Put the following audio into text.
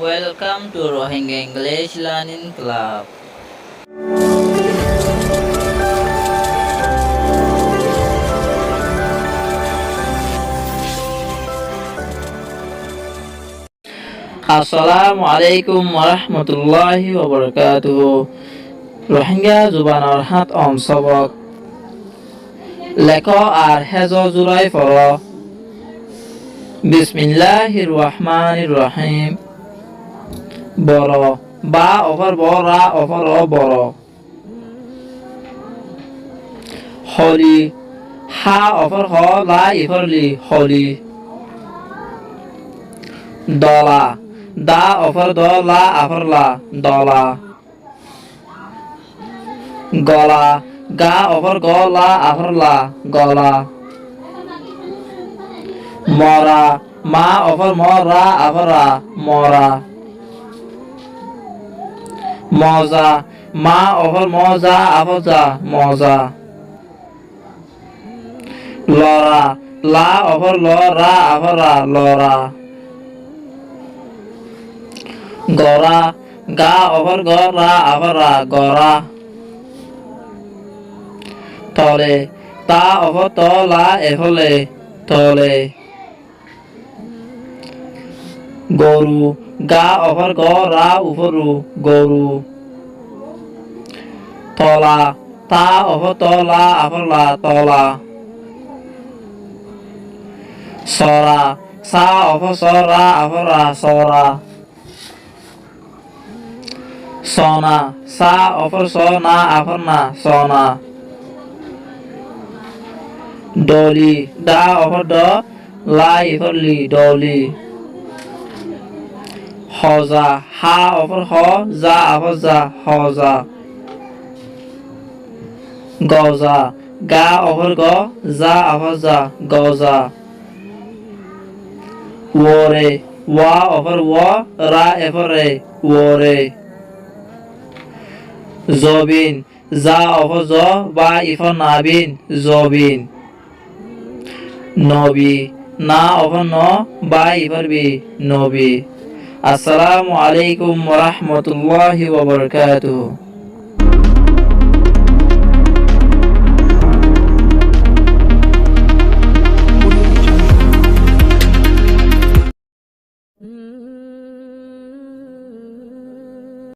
Welcome to Rohingya English Learning Club. আসসালামু আলাইকুম ওরহমতুল্লাহি ওয়াবারাকাতুহু। রোহিঙ্গা জুবানৰ হাত সবক লেখ আর হেজ জুৰাই পড়। বিসমিল্লাহির রহমানির রহিম। বড় বা অফর বরা অফর বড়। হলি হা অফর হ লা ইফরলি হলি। দলা দা অফর দ লা আফর লা দলা। গলা গা অফর গ লা আফর লা গলা। মরা মা অফর ম রা আফর রা মরা। মজা মা অফর ম যা আফর যা মজা। লরা লা অফর ল রা আফর রা লরা। গরা গা অফর গ রা আফর রা গরা। তলে তা অফর ত লা এফলে তলে। গরু গা অফর গ রা উফরু গরু। তলা তা অফর ত লা আফর লা তলা। সরা সা অফর স রা আফর রা সরা। সনা সা অফর স না আফর না সনা। ডলি দা অফর দ লা ইফর লি ডলি। হজা হা অফর হ যা আফর যা হজা। গজা গা অফর গ যা আফর যা গজা। ওরে ওয়া অফর ও রা এফর রে ওরে। জবিন যা অফর জ বা ইফর নাবিন জবিন। নবী না অফর ন বা ইফর বি নবী। আসসালামু আলাইকুম ওয়া রাহমাতুল্লাহি ওয়া বারাকাতুহু।